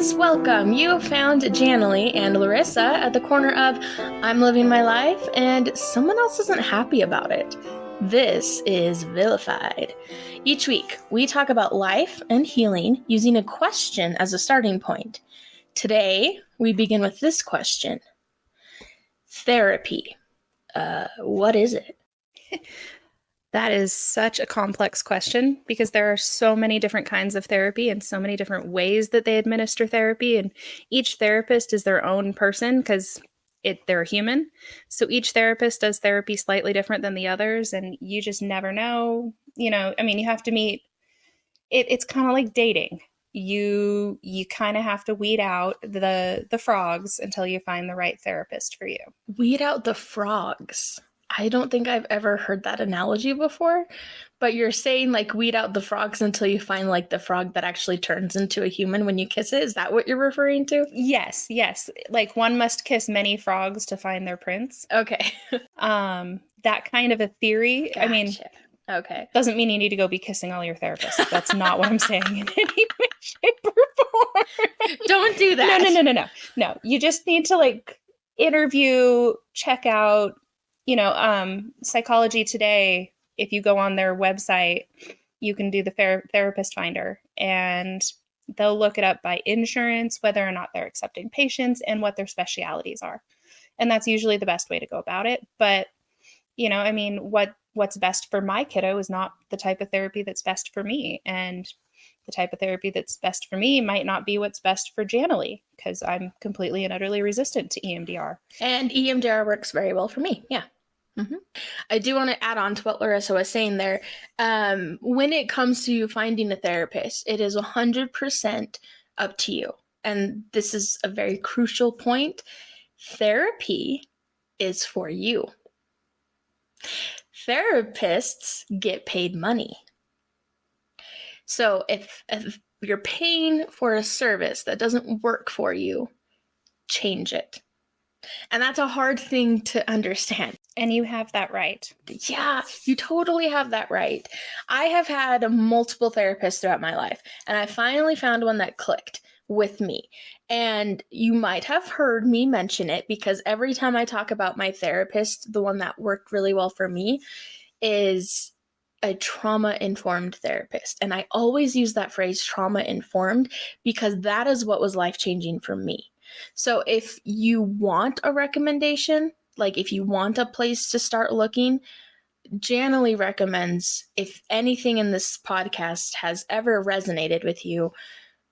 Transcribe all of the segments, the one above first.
friends, welcome. You have found Janilee and Larissa at the corner of I'm living my life and someone else isn't happy about it. This is Vilified. Each week, we talk about life and healing using a question as a starting point. Today, we begin with this question. Therapy. What is it? That is such a complex question because there are so many different kinds of therapy and so many different ways that they administer therapy. And each therapist is their own person because they're human. So each therapist does therapy slightly different than the others. And you just never know, you have to meet. It's kind of like dating. You kind of have to weed out the frogs until you find the right therapist for you. Weed out the frogs. I don't think I've ever heard that analogy before, but you're saying like weed out the frogs until you find like the frog that actually turns into a human when you kiss it. Is that what you're referring to? Yes. Like one must kiss many frogs to find their prince. Okay. That kind of a theory. Gotcha. Okay. Doesn't mean you need to go be kissing all your therapists. That's not what I'm saying in any way, shape, or form. Don't do that. No. You just need to like interview, check out, Psychology Today. If you go on their website, you can do the therapist finder and they'll look it up by insurance, whether or not they're accepting patients and what their specialities are. And that's usually the best way to go about it. But, what's best for my kiddo is not the type of therapy that's best for me. And the type of therapy that's best for me might not be what's best for Janilee because I'm completely and utterly resistant to EMDR. And EMDR works very well for me. Yeah. Mm-hmm. I do want to add on to what Larissa was saying there. When it comes to finding a therapist, it is 100% up to you. And this is a very crucial point. Therapy is for you. Therapists get paid money. So if you're paying for a service that doesn't work for you, change it. And that's a hard thing to understand. And you have that right. Yeah, you totally have that right. I have had multiple therapists throughout my life, and I finally found one that clicked with me. And you might have heard me mention it because every time I talk about my therapist, the one that worked really well for me is a trauma-informed therapist. And I always use that phrase trauma-informed because that is what was life-changing for me. So if you want a recommendation, like if you want a place to start looking, Janilee recommends, if anything in this podcast has ever resonated with you,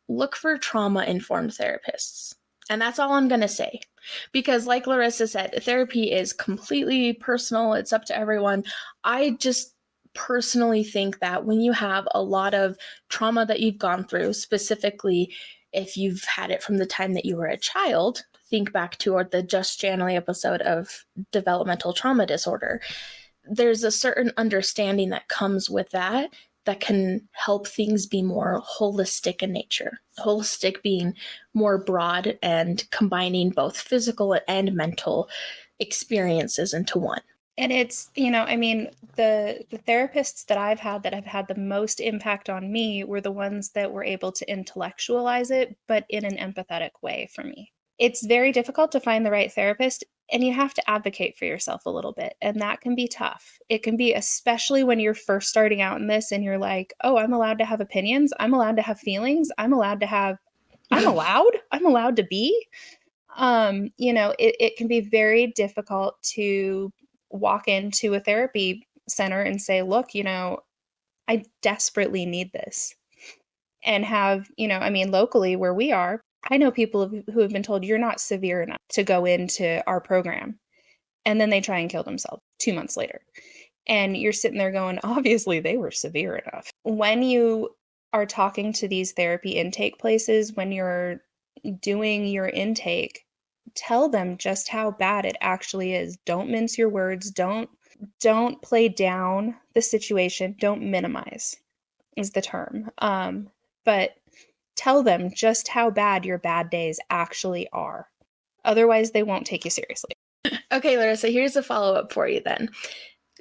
look for trauma-informed therapists. And that's all I'm going to say. Because like Larissa said, therapy is completely personal. It's up to everyone. I just personally think that when you have a lot of trauma that you've gone through, specifically if you've had it from the time that you were a child, think back to the Just Janilee episode of developmental trauma disorder. There's a certain understanding that comes with that can help things be more holistic in nature. Holistic being more broad and combining both physical and mental experiences into one. And it's, the therapists that I've had that have had the most impact on me were the ones that were able to intellectualize it, but in an empathetic way for me. It's very difficult to find the right therapist, and you have to advocate for yourself a little bit, and that can be tough. It can be, especially when you're first starting out in this and you're like, oh, I'm allowed to have opinions. I'm allowed to have feelings. I'm allowed to be. It can be very difficult to walk into a therapy center and say, look, I desperately need this. And have, locally where we are, I know people who have been told you're not severe enough to go into our program. And then they try and kill themselves 2 months later. And you're sitting there going, obviously they were severe enough. When you are talking to these therapy intake places, when you're doing your intake, tell them just how bad it actually is. Don't mince your words. Don't play down the situation. Don't minimize is the term. But tell them just how bad your bad days actually are. Otherwise, they won't take you seriously. Okay, Larissa, here's a follow-up for you then.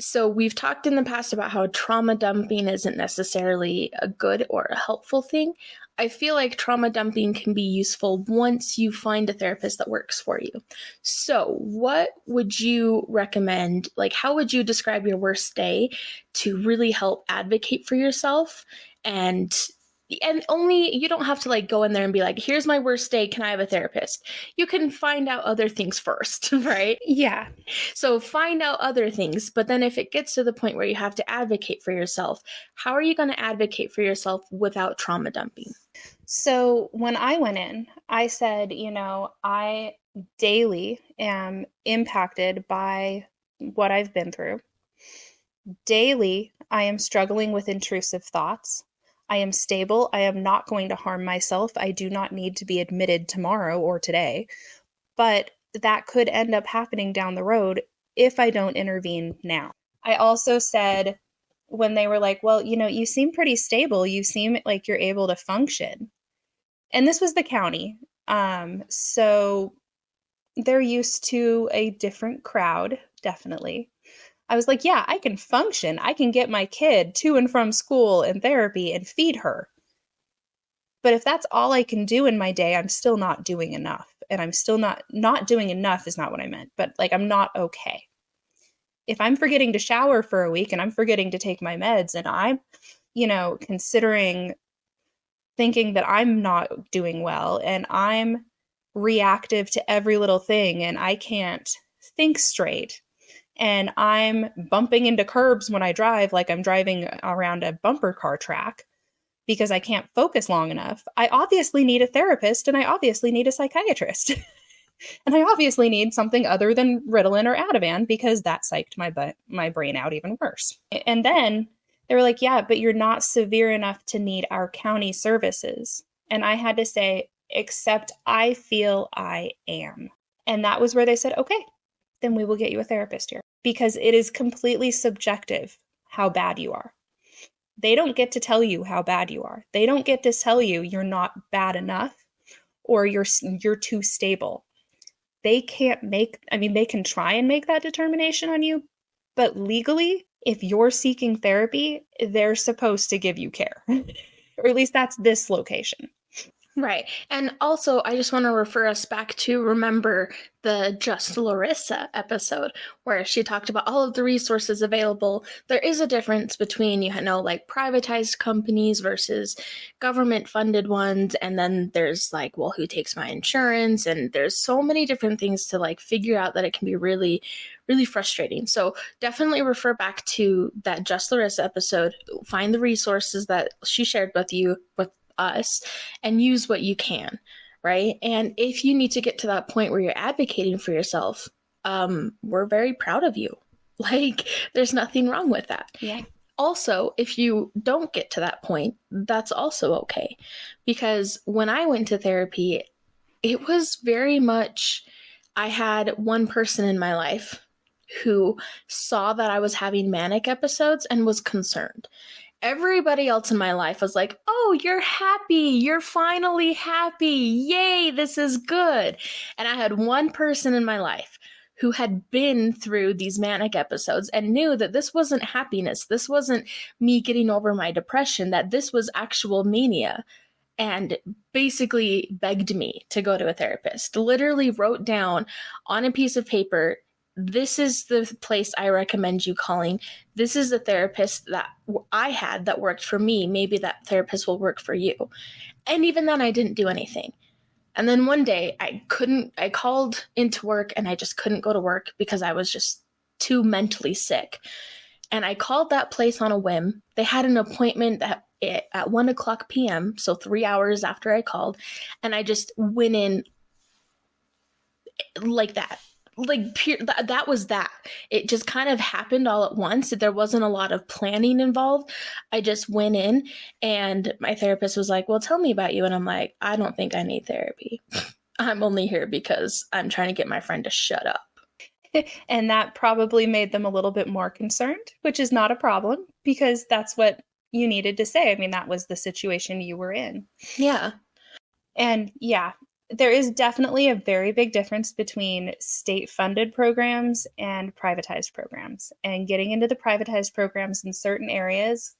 So we've talked in the past about how trauma dumping isn't necessarily a good or a helpful thing. I feel like trauma dumping can be useful once you find a therapist that works for you. So, what would you recommend? Like, how would you describe your worst day to really help advocate for yourself? And only you don't have to like go in there and be like, here's my worst day, can I have a therapist? You can find out other things first, right? Yeah. So find out other things, but then if it gets to the point where you have to advocate for yourself, how are you going to advocate for yourself without trauma dumping? So when I went in, I said, I daily am impacted by what I've been through. Daily, I am struggling with intrusive thoughts. I am stable. I am not going to harm myself. I do not need to be admitted tomorrow or today. But that could end up happening down the road if I don't intervene now. I also said, when they were like, well, you seem pretty stable. You seem like you're able to function. And this was the county. So they're used to a different crowd, definitely. I was like, yeah, I can function. I can get my kid to and from school and therapy and feed her. But if that's all I can do in my day, I'm still not doing enough. And I'm still not doing enough is not what I meant, but like I'm not okay. If I'm forgetting to shower for a week and I'm forgetting to take my meds and I'm, considering thinking that I'm not doing well and I'm reactive to every little thing and I can't think straight and I'm bumping into curbs when I drive like I'm driving around a bumper car track because I can't focus long enough, I obviously need a therapist and I obviously need a psychiatrist. And I obviously need something other than Ritalin or Ativan because that psyched my brain out even worse. And then they were like, yeah, but you're not severe enough to need our county services. And I had to say, except I feel I am. And that was where they said, okay, then we will get you a therapist here. Because it is completely subjective how bad you are. They don't get to tell you how bad you are. They don't get to tell you you're not bad enough or you're too stable. They can't they can try and make that determination on you, but legally, if you're seeking therapy, they're supposed to give you care. Or at least that's this location. Right. And also, I just want to refer us back to remember the Just Larissa episode where she talked about all of the resources available. There is a difference between, like privatized companies versus government funded ones. And then there's like, well, who takes my insurance? And there's so many different things to like figure out that it can be really, really frustrating. So definitely refer back to that Just Larissa episode. Find the resources that she shared with you, with us, and use what you can, right? And if you need to get to that point where you're advocating for yourself, we're very proud of you. Like, there's nothing wrong with that. Yeah. Also, if you don't get to that point, that's also okay. Because when I went to therapy, it was very much, I had one person in my life who saw that I was having manic episodes and was concerned. Everybody else in my life was like, oh, you're happy. You're finally happy. Yay, this is good. And I had one person in my life who had been through these manic episodes and knew that this wasn't happiness. This wasn't me getting over my depression, that this was actual mania. And basically begged me to go to a therapist. Literally wrote down on a piece of paper, this is the place I recommend you calling. This is the therapist that I had that worked for me. Maybe that therapist will work for you. And even then, I didn't do anything. And then one day I called into work and I just couldn't go to work because I was just too mentally sick. And I called that place on a whim. They had an appointment at 1:00 p.m., so 3 hours after I called. And I just went in like that. That was that. It just kind of happened all at once. There wasn't a lot of planning involved. I just went in and my therapist was like, well, tell me about you. And I'm like, I don't think I need therapy. I'm only here because I'm trying to get my friend to shut up. And that probably made them a little bit more concerned, which is not a problem because that's what you needed to say. I mean, that was the situation you were in. Yeah. And yeah, there is definitely a very big difference between state-funded programs and privatized programs. And getting into the privatized programs in certain areas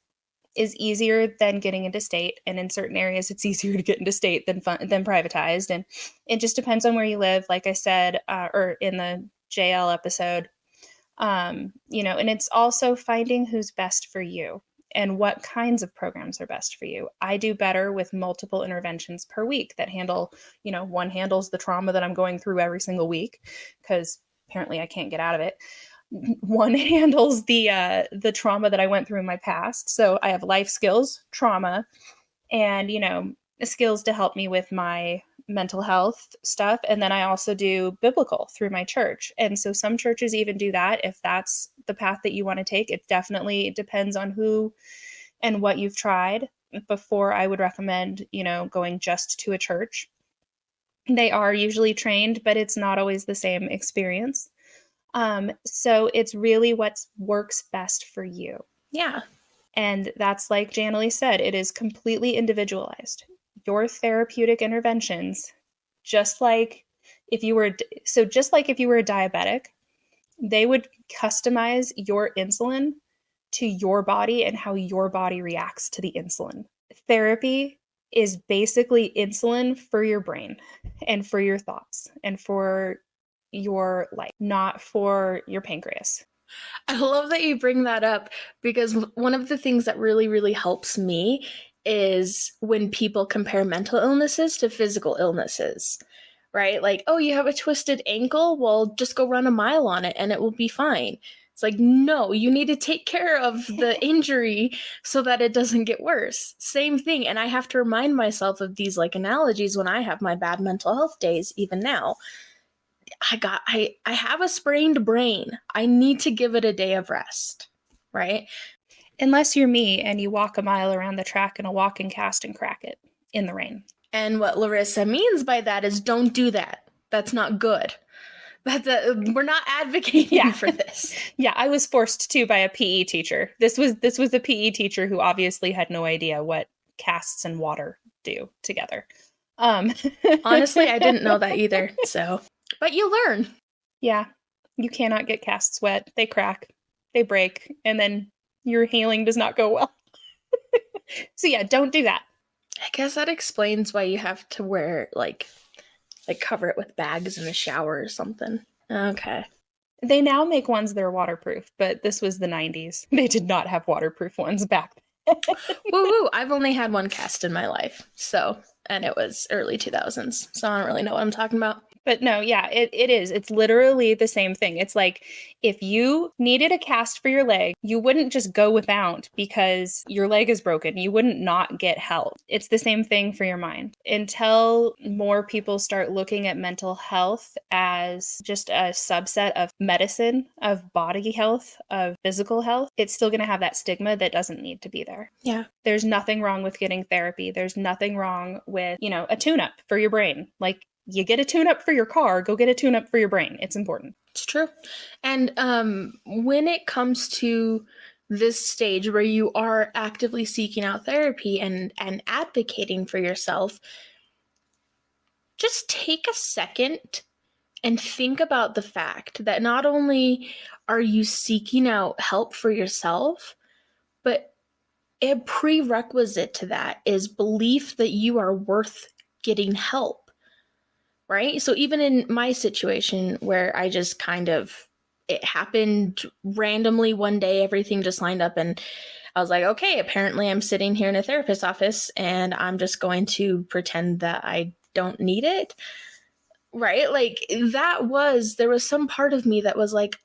is easier than getting into state. And in certain areas, it's easier to get into state than privatized. And it just depends on where you live. Like I said, or in the JL episode, and it's also finding who's best for you and what kinds of programs are best for you. I do better with multiple interventions per week that handle, one handles the trauma that I'm going through every single week, because apparently I can't get out of it. One handles the trauma that I went through in my past. So I have life skills, trauma, and, skills to help me with my mental health stuff. And then I also do biblical through my church. And so some churches even do that if that's the path that you want to take. It definitely depends on who and what you've tried. Before I would recommend, going just to a church. They are usually trained, but it's not always the same experience. So it's really what works best for you. Yeah. And that's like Janilee said, it is completely individualized. Your therapeutic interventions, just like if you were a diabetic, they would customize your insulin to your body and how your body reacts to the insulin. Therapy is basically insulin for your brain and for your thoughts and for your life, not for your pancreas. I love that you bring that up, because one of the things that really, really helps me is when people compare mental illnesses to physical illnesses, right? Like, oh, you have a twisted ankle? Well, just go run a mile on it and it will be fine. It's like, no, you need to take care of the injury so that it doesn't get worse. Same thing. And I have to remind myself of these like analogies when I have my bad mental health days, even now. I have a sprained brain. I need to give it a day of rest, right? Unless you're me and you walk a mile around the track in a walking cast and crack it in the rain. And what Larissa means by that is don't do that. That's not good. We're not advocating for this. Yeah, I was forced to by a PE teacher. This was a PE teacher who obviously had no idea what casts and water do together. Honestly, I didn't know that either. So, but you learn. Yeah, you cannot get casts wet. They crack, they break, and then your healing does not go well. So yeah, don't do that. I guess that explains why you have to wear like cover it with bags in the shower or something. Okay. They now make ones that are waterproof, but this was the 90s. They did not have waterproof ones back then. Woo! I've only had one cast in my life, and it was early 2000s, so I don't really know what I'm talking about. But no, yeah, it is. It's literally the same thing. It's like if you needed a cast for your leg, you wouldn't just go without because your leg is broken. You wouldn't not get help. It's the same thing for your mind. Until more people start looking at mental health as just a subset of medicine, of body health, of physical health, it's still going to have that stigma that doesn't need to be there. Yeah. There's nothing wrong with getting therapy. There's nothing wrong with, a tune-up for your brain. Like, you get a tune-up for your car, go get a tune-up for your brain. It's important. It's true. And when it comes to this stage where you are actively seeking out therapy and advocating for yourself, just take a second and think about the fact that not only are you seeking out help for yourself, but a prerequisite to that is belief that you are worth getting help. Right? So even in my situation where I just it happened randomly one day, everything just lined up and I was like, okay, apparently I'm sitting here in a therapist's office and I'm just going to pretend that I don't need it. Right? Like there was some part of me that was like,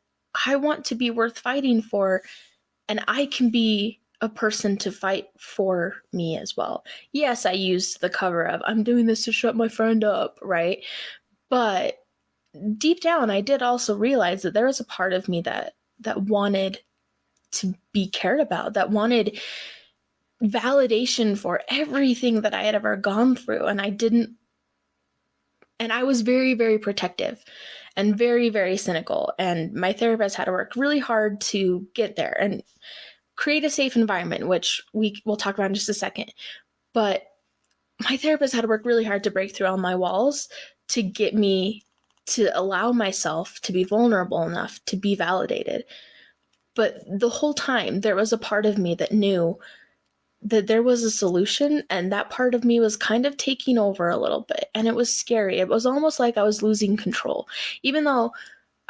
I want to be worth fighting for, and I can be a person to fight for me as well. Yes, I used the cover of I'm doing this to shut my friend up, right? But deep down, I did also realize that there was a part of me that wanted to be cared about, that wanted validation for everything that I had ever gone through. And I was very, very protective and very, very cynical. And my therapist had to work really hard to get there and create a safe environment, which we'll talk about in just a second. But my therapist had to work really hard to break through all my walls to get me to allow myself to be vulnerable enough to be validated. But the whole time, there was a part of me that knew that there was a solution, and that part of me was kind of taking over a little bit, and it was scary. It was almost like I was losing control. Even though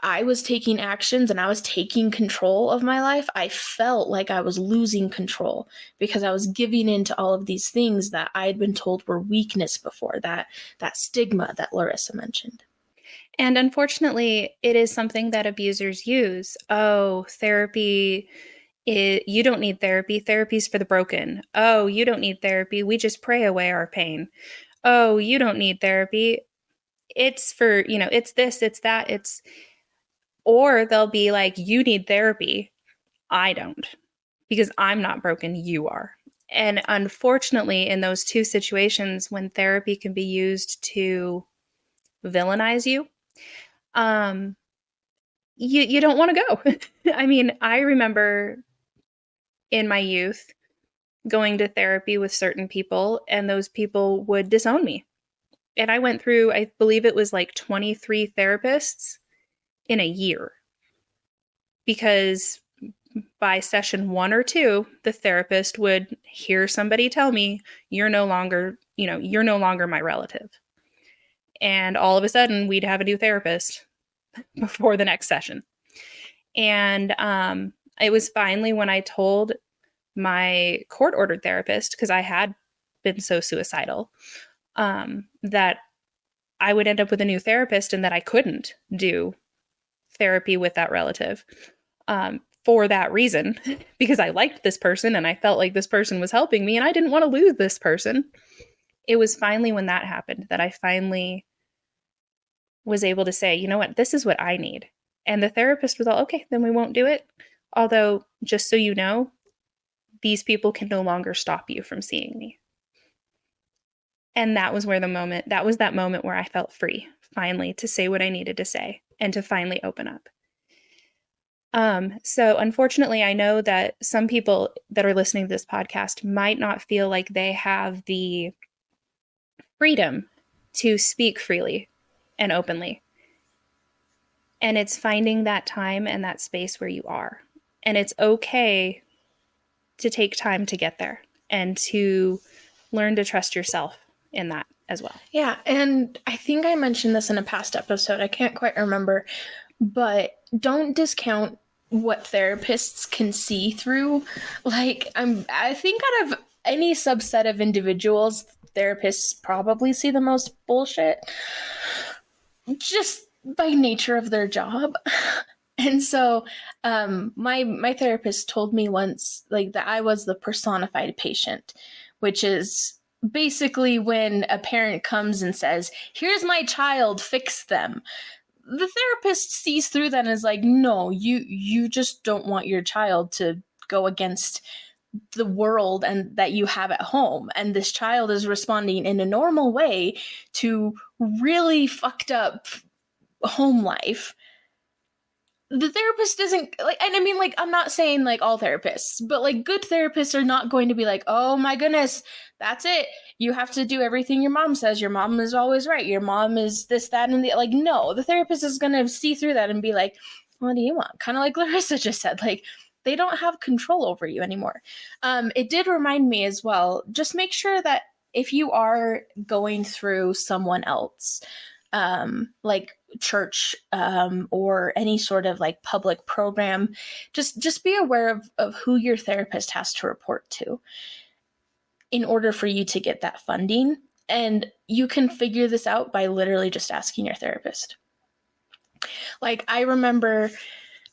I was taking actions and I was taking control of my life, I felt like I was losing control because I was giving in to all of these things that I had been told were weakness before, that stigma that Larissa mentioned. And unfortunately, it is something that abusers use. Oh, therapy, you don't need therapy. Therapy's for the broken. Oh, you don't need therapy. We just pray away our pain. Oh, you don't need therapy. It's for, it's this, it's that, or they'll be like, you need therapy. I don't, because I'm not broken. You are. And unfortunately, in those two situations, when therapy can be used to villainize you, um, you don't want to go. I mean, I remember in my youth going to therapy with certain people, and those people would disown me. And I went through, I believe it was like 23 therapists in a year, because by session 1 or 2, the therapist would hear somebody tell me, you're no longer my relative. And all of a sudden, we'd have a new therapist before the next session. And it was finally when I told my court ordered therapist, because I had been so suicidal, that I would end up with a new therapist and that I couldn't do therapy with that relative, for that reason, because I liked this person and I felt like this person was helping me and I didn't want to lose this person. It was finally when that happened that I finally was able to say, you know what, this is what I need. And the therapist was all, okay, then we won't do it. Although, just so you know, these people can no longer stop you from seeing me. And that was that moment where I felt free, finally, to say what I needed to say and to finally open up. So unfortunately, I know that some people that are listening to this podcast might not feel like they have the freedom to speak freely and openly. And it's finding that time and that space where you are. And it's okay to take time to get there and to learn to trust yourself in that as well. Yeah, and I think I mentioned this in a past episode. I can't quite remember, but don't discount what therapists can see through. Like, I think out of any subset of individuals, therapists probably see the most bullshit just by nature of their job. And so my therapist told me once, like, that I was the personified patient, which is basically when a parent comes and says, here's my child, fix them. The therapist sees through that and is like, no, you just don't want your child to go against the world and that you have at home, and this child is responding in a normal way to really fucked up home life. The therapist doesn't like, and I mean, like, I'm not saying like all therapists, but like good therapists are not going to be like, oh my goodness, that's it, you have to do everything your mom says, your mom is always right, your mom is this, that, and the, like, no, the therapist is going to see through that and be like, what do you want? Kind of like Larissa just said, like, they don't have control over you anymore. It did remind me as well, just make sure that if you are going through someone else, like church, or any sort of like public program, just be aware of who your therapist has to report to in order for you to get that funding. And you can figure this out by literally just asking your therapist. Like, I remember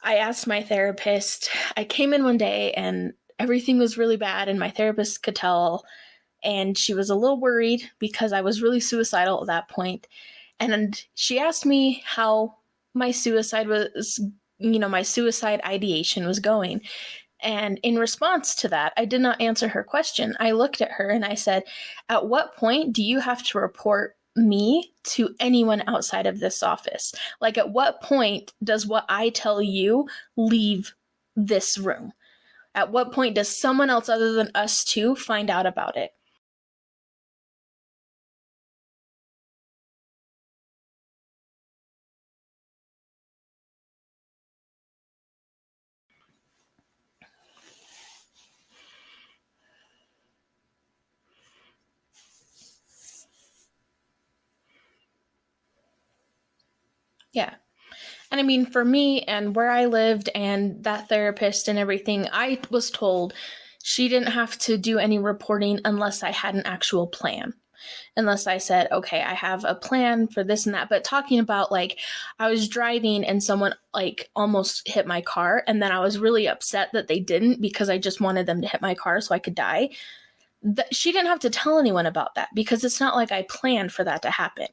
I asked my therapist, I came in one day and everything was really bad, and my therapist could tell, and she was a little worried because I was really suicidal at that point. And she asked me how my suicide was, my suicide ideation was going. And in response to that, I did not answer her question. I looked at her and I said, at what point do you have to report me to anyone outside of this office? Like, at what point does what I tell you leave this room? At what point does someone else other than us two find out about it? Yeah. And I mean, for me and where I lived and that therapist and everything, I was told she didn't have to do any reporting unless I had an actual plan. Unless I said, okay, I have a plan for this and that. But talking about like, I was driving and someone like almost hit my car. And then I was really upset that they didn't because I just wanted them to hit my car so I could die. She didn't have to tell anyone about that because it's not like I planned for that to happen.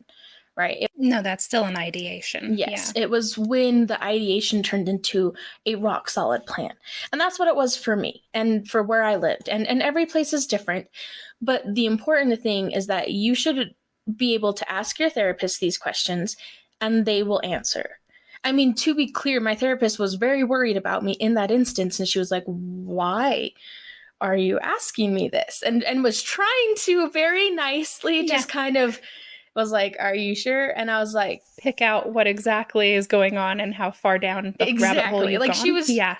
Right. No, that's still an ideation. Yes, it was when the ideation turned into a rock solid plan. And that's what it was for me and for where I lived. And every place is different. But the important thing is that you should be able to ask your therapist these questions and they will answer. I mean, to be clear, my therapist was very worried about me in that instance. And she was like, why are you asking me this? And was trying to very nicely just kind of was like, are you sure? And I was like, pick out what exactly is going on and how far down the rabbit hole you've like gone. She was, yeah,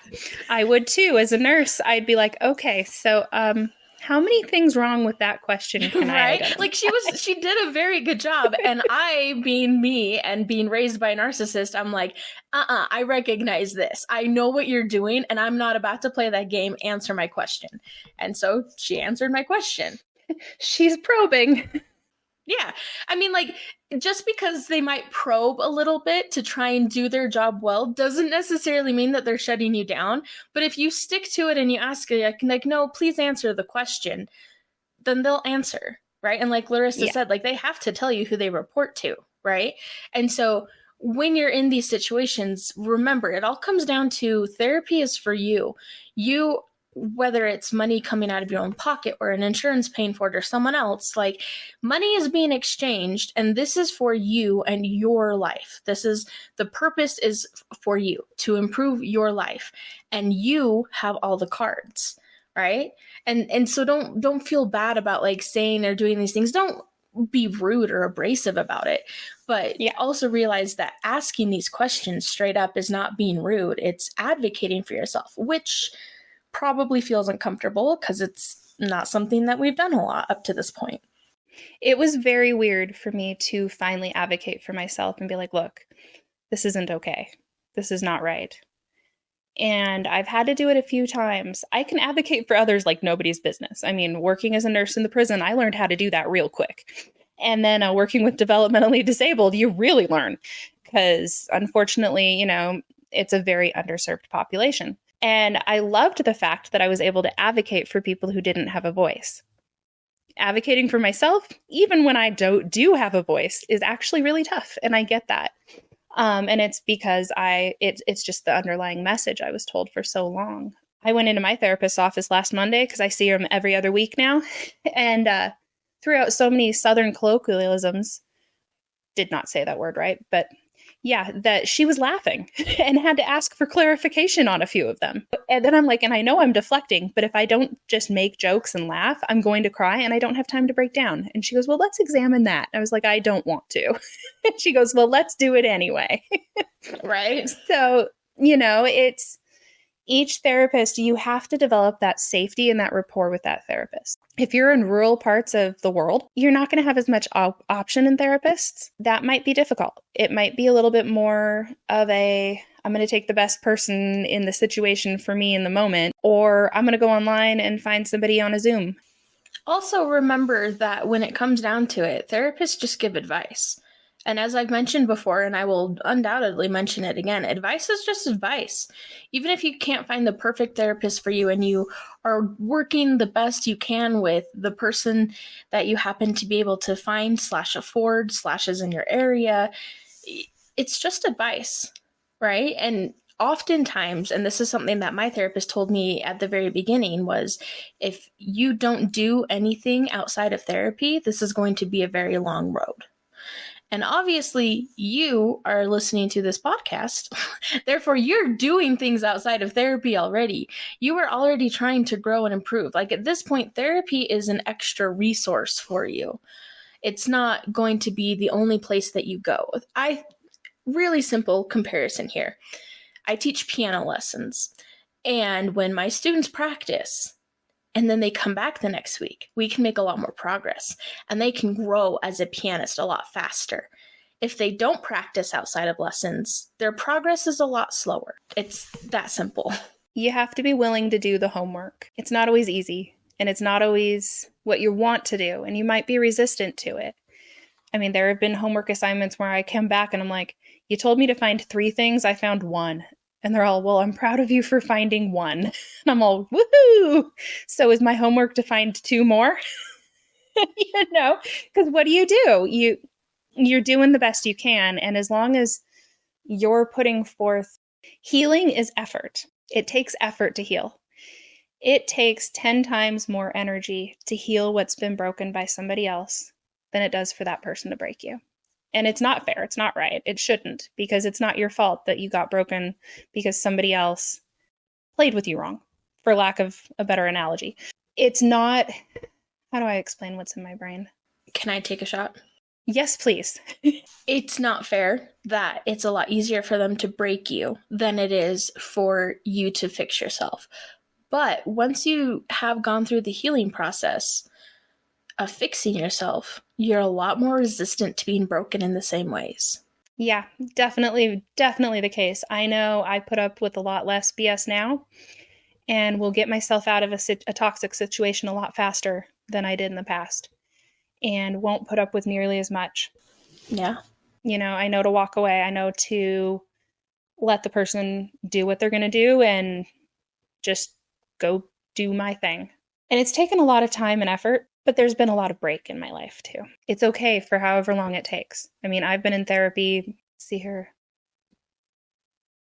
I would too. As a nurse, I'd be like, okay, so how many things wrong with that question can I identify? Like she did a very good job. And I, being me and being raised by a narcissist, I'm like, I recognize this. I know what you're doing and I'm not about to play that game. Answer my question. And so she answered my question. She's probing. Yeah. I mean, like, just because they might probe a little bit to try and do their job well doesn't necessarily mean that they're shutting you down. But if you stick to it and you ask it, like, no, please answer the question, then they'll answer, right? And like Larissa said, like, they have to tell you who they report to, right? And so when you're in these situations, remember, it all comes down to therapy is for you. You, whether it's money coming out of your own pocket or an insurance paying for it or someone else, like money is being exchanged and this is for you and your life. This is the purpose is for you to improve your life and you have all the cards, right? And so don't feel bad about like saying or doing these things. Don't be rude or abrasive about it, but also realize that asking these questions straight up is not being rude. It's advocating for yourself, which probably feels uncomfortable because it's not something that we've done a lot up to this point. It was very weird for me to finally advocate for myself and be like, look, this isn't okay. This is not right. And I've had to do it a few times. I can advocate for others like nobody's business. I mean, working as a nurse in the prison, I learned how to do that real quick. And then working with developmentally disabled, you really learn because unfortunately, you know, it's a very underserved population. And I loved the fact that I was able to advocate for people who didn't have a voice. Advocating for myself, even when I do have a voice, is actually really tough. And I get that. And it's because it's just the underlying message I was told for so long. I went into my therapist's office last Monday because I see her every other week now and threw out so many Southern colloquialisms. Did not say that word right, but yeah, that she was laughing and had to ask for clarification on a few of them. And then I'm like, and I know I'm deflecting, but if I don't just make jokes and laugh, I'm going to cry and I don't have time to break down. And she goes, well, let's examine that. I was like, I don't want to. And she goes, well, let's do it anyway. Right. So, you know, it's each therapist, you have to develop that safety and that rapport with that therapist. If you're in rural parts of the world, you're not going to have as much option in therapists. That might be difficult. It might be a little bit more of I'm going to take the best person in the situation for me in the moment, or I'm going to go online and find somebody on a Zoom. Also, remember that when it comes down to it, therapists just give advice. And as I've mentioned before, and I will undoubtedly mention it again, advice is just advice. Even if you can't find the perfect therapist for you and you are working the best you can with the person that you happen to be able to find / afford / is in your area, it's just advice, right? And oftentimes, and this is something that my therapist told me at the very beginning, was if you don't do anything outside of therapy, this is going to be a very long road. And obviously, you are listening to this podcast. Therefore, you're doing things outside of therapy already. You are already trying to grow and improve. Like at this point, therapy is an extra resource for you. It's not going to be the only place that you go. Really simple comparison here. I teach piano lessons. And when my students practice, and then they come back the next week, we can make a lot more progress and they can grow as a pianist a lot faster. If they don't practice outside of lessons, their progress is a lot slower. It's that simple. You have to be willing to do the homework. It's not always easy, and it's not always what you want to do, and you might be resistant to it. I mean, there have been homework assignments where I come back and I'm like, you told me to find 3 things, I found 1. And they're all, well, I'm proud of you for finding 1. And I'm all, woohoo! So is my homework to find 2 more? Because what do? You're doing the best you can. And as long as you're putting forth, healing is effort. It takes effort to heal. It takes 10 times more energy to heal what's been broken by somebody else than it does for that person to break you. And it's not fair. It's not right. It shouldn't, because it's not your fault that you got broken because somebody else played with you wrong, for lack of a better analogy. It's not, how do I explain what's in my brain? Can I take a shot? Yes, please. It's not fair that it's a lot easier for them to break you than it is for you to fix yourself. But once you have gone through the healing process of fixing yourself, you're a lot more resistant to being broken in the same ways. Yeah, definitely the case. I know I put up with a lot less BS now and will get myself out of a toxic situation a lot faster than I did in the past, and won't put up with nearly as much. Yeah. I know to walk away. I know to let the person do what they're going to do and just go do my thing. And it's taken a lot of time and effort, but there's been a lot of break in my life too. It's okay for however long it takes. I mean, I've been in therapy, see here,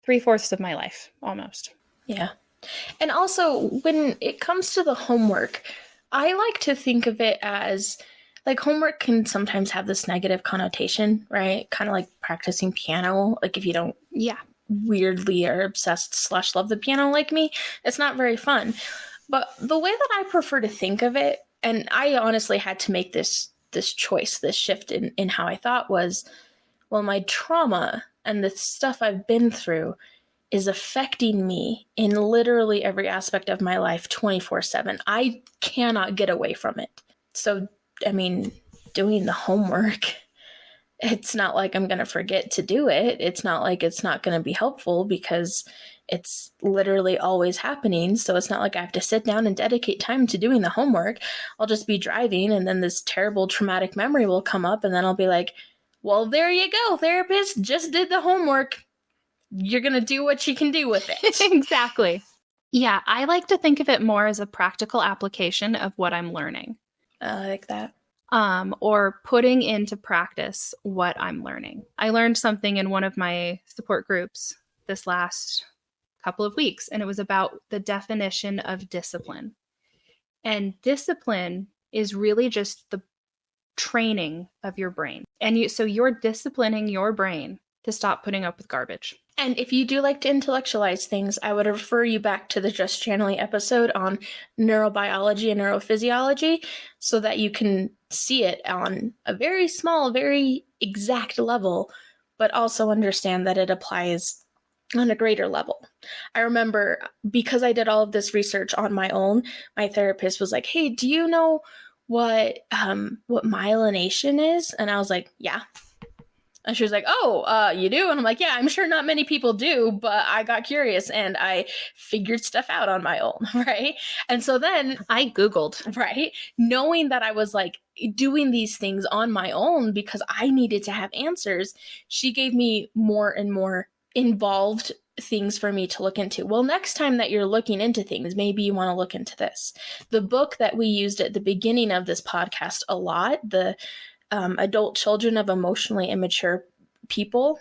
3/4 of my life, almost. Yeah. And also, when it comes to the homework, I like to think of it as, like, homework can sometimes have this negative connotation, right? Kind of like practicing piano. Like, if you don't weirdly are obsessed / love the piano like me, it's not very fun. But the way that I prefer to think of it, and I honestly had to make this choice, this shift in how I thought, was, well, my trauma and the stuff I've been through is affecting me in literally every aspect of my life 24/7. I cannot get away from it. So, I mean, doing the homework, it's not like I'm going to forget to do it. It's not like it's not going to be helpful, because it's literally always happening. So it's not like I have to sit down and dedicate time to doing the homework. I'll just be driving, and then this terrible traumatic memory will come up, and then I'll be like, well, there you go, therapist, just did the homework. You're going to do what you can do with it. Exactly. Yeah, I like to think of it more as a practical application of what I'm learning. I like that. Or putting into practice what I'm learning. I learned something in one of my support groups this last couple of weeks, and it was about the definition of discipline. And discipline is really just the training of your brain. And so you're disciplining your brain to stop putting up with garbage. And if you do like to intellectualize things, I would refer you back to the Just Janilee episode on neurobiology and neurophysiology, so that you can see it on a very small, very exact level, but also understand that it applies on a greater level. I remember, because I did all of this research on my own, my therapist was like, hey, do you know what myelination is? And I was like, yeah. And she was like, oh, you do? And I'm like, yeah, I'm sure not many people do, but I got curious and I figured stuff out on my own, right? And so then I Googled, right? Knowing that I was like doing these things on my own because I needed to have answers, she gave me more and more involved things for me to look into. Well, next time that you're looking into things, maybe you want to look into this. The book that we used at the beginning of this podcast a lot, the Adult Children of Emotionally Immature People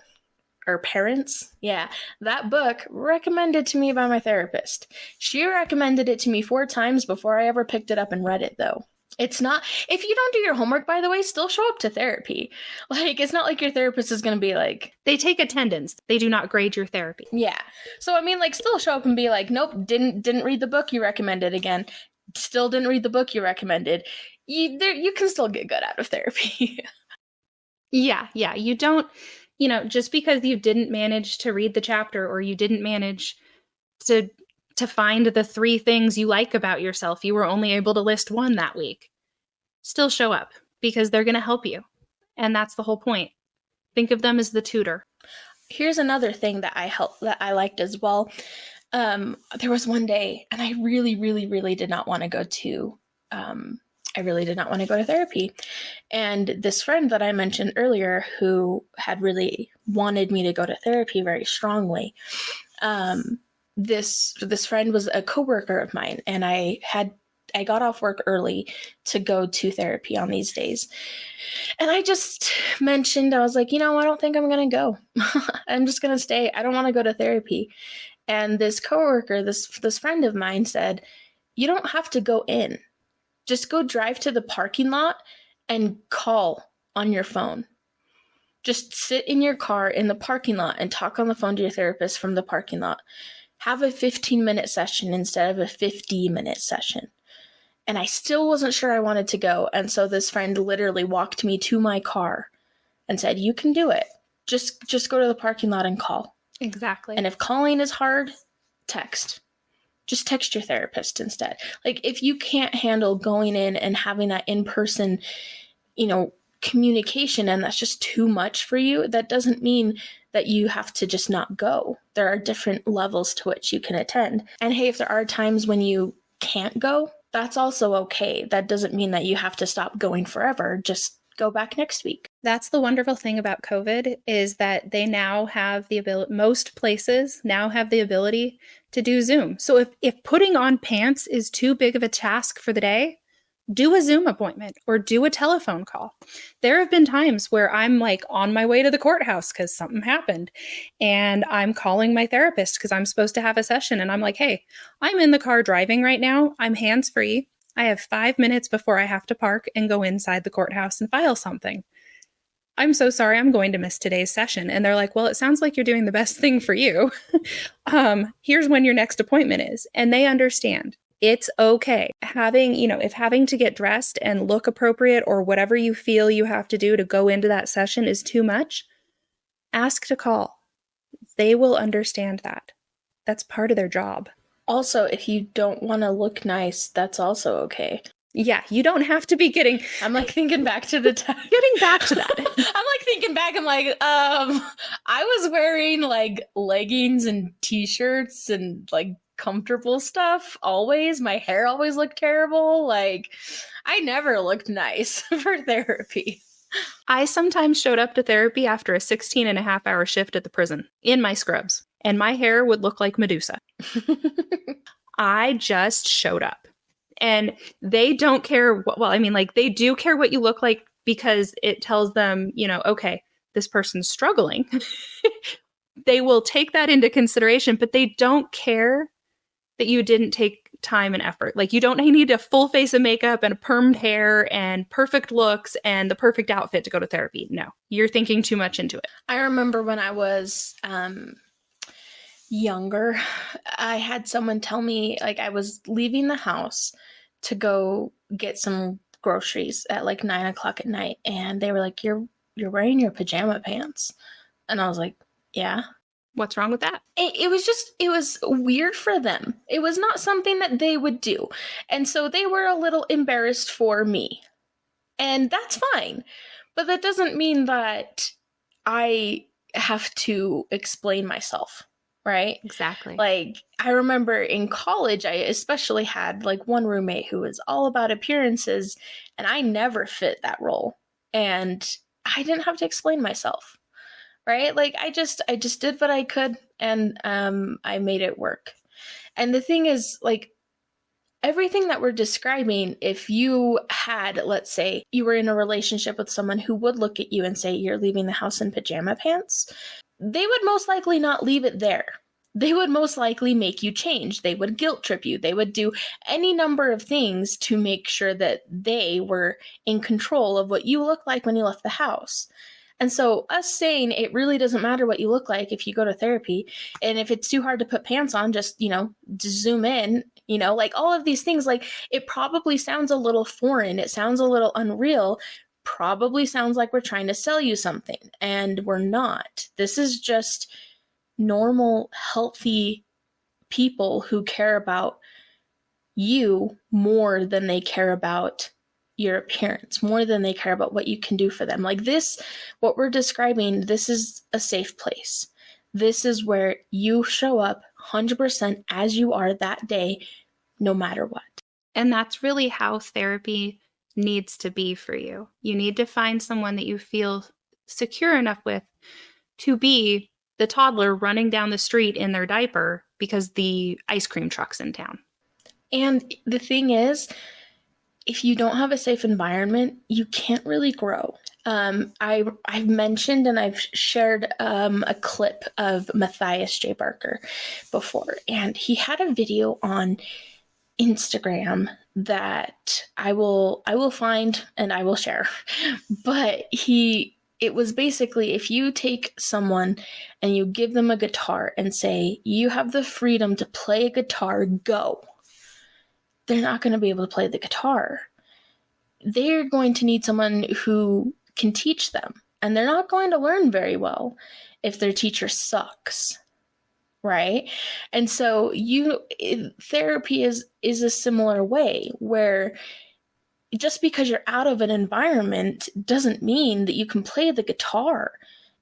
or Parents. Yeah, that book recommended to me by my therapist. She recommended it to me 4 times before I ever picked it up and read it, though. It's not, if you don't do your homework, by the way, still show up to therapy. Like, it's not like your therapist is going to be like... They take attendance. They do not grade your therapy. Yeah. So, I mean, like, still show up and be like, nope, didn't read the book you recommended again. Still didn't read the book you recommended. You can still get good out of therapy. Yeah. You don't, just because you didn't manage to read the chapter, or you didn't manage to find the 3 things you like about yourself, you were only able to list 1 that week. Still show up, because they're going to help you. And that's the whole point. Think of them as the tutor. Here's another thing that I liked as well. There was one day, and I really, really, really did not want to go to. I really did not want to go to therapy, and this friend that I mentioned earlier, who had really wanted me to go to therapy very strongly. This friend was a coworker of mine, and I got off work early to go to therapy on these days. And I just mentioned, I was like, I don't think I'm going to go. I'm just going to stay. I don't want to go to therapy. And this coworker, this friend of mine said, you don't have to go in. Just go drive to the parking lot and call on your phone. Just sit in your car in the parking lot and talk on the phone to your therapist from the parking lot. Have a 15-minute session instead of a 50-minute session. And I still wasn't sure I wanted to go. And so this friend literally walked me to my car and said, you can do it. Just go to the parking lot and call. Exactly. And if calling is hard, text. Just text your therapist instead. Like, if you can't handle going in and having that in-person, communication, and that's just too much for you, that doesn't mean that you have to just not go. There are different levels to which you can attend. And hey, if there are times when you can't go, that's also okay. That doesn't mean that you have to stop going forever. Just go back next week. That's the wonderful thing about COVID, is that they now have the ability, most places now have the ability to do Zoom. So if putting on pants is too big of a task for the day, do a Zoom appointment or do a telephone call. There have been times where I'm like on my way to the courthouse because something happened, and I'm calling my therapist because I'm supposed to have a session. And I'm like, hey, I'm in the car driving right now. I'm hands-free. I have 5 minutes before I have to park and go inside the courthouse and file something. I'm so sorry, I'm going to miss today's session. And they're like, well, it sounds like you're doing the best thing for you. Here's when your next appointment is. And they understand. It's okay. If having to get dressed and look appropriate or whatever you feel you have to do to go into that session is too much, ask to call. They will understand that. That's part of their job. Also, if you don't want to look nice, that's also okay. Yeah, you don't have to be getting... I'm like thinking back to the time. Getting back to that. I'm like thinking back, I'm like, I was wearing like leggings and t-shirts and like comfortable stuff always. My hair always looked terrible. Like, I never looked nice for therapy. I sometimes showed up to therapy after a 16-and-a-half-hour shift at the prison in my scrubs, and my hair would look like Medusa. I just showed up. And they don't care they do care what you look like, because it tells them, okay, this person's struggling. They will take that into consideration, but they don't care that you didn't take time and effort. Like, you don't need a full face of makeup and a permed hair and perfect looks and the perfect outfit to go to therapy. No, you're thinking too much into it. I remember when I was younger, I had someone tell me, like, I was leaving the house to go get some groceries at like 9:00 at night, and they were like, you're wearing your pajama pants. And I was like, yeah. What's wrong with that? It was weird for them. It was not something that they would do. And so they were a little embarrassed for me. And that's fine. But that doesn't mean that I have to explain myself, right? Exactly. Like, I remember in college, I especially had like one roommate who was all about appearances, and I never fit that role. And I didn't have to explain myself. Right? Like, I just did what I could, and I made it work. And the thing is, like, everything that we're describing, if you had, let's say, you were in a relationship with someone who would look at you and say, you're leaving the house in pajama pants, they would most likely not leave it there. They would most likely make you change. They would guilt trip you. They would do any number of things to make sure that they were in control of what you look like when you left the house. And so us saying it really doesn't matter what you look like if you go to therapy, and if it's too hard to put pants on, just zoom in, like all of these things, like, it probably sounds a little foreign. It sounds a little unreal. Probably sounds like we're trying to sell you something, and we're not. This is just normal, healthy people who care about you more than they care about your appearance, more than they care about what you can do for them. Like this, what we're describing, this is a safe place. This is where you show up 100% as you are that day, no matter what. And that's really how therapy needs to be for you. You need to find someone that you feel secure enough with to be the toddler running down the street in their diaper because the ice cream truck's in town. And the thing is, if you don't have a safe environment, you can't really grow. I've mentioned and I've shared a clip of Matthias J. Barker before, and he had a video on Instagram that I will find and I will share. But it was basically, if you take someone and you give them a guitar and say, you have the freedom to play a guitar, go. They're not going to be able to play the guitar. They're going to need someone who can teach them. And they're not going to learn very well if their teacher sucks. Right? And so therapy is a similar way, where just because you're out of an environment doesn't mean that you can play the guitar.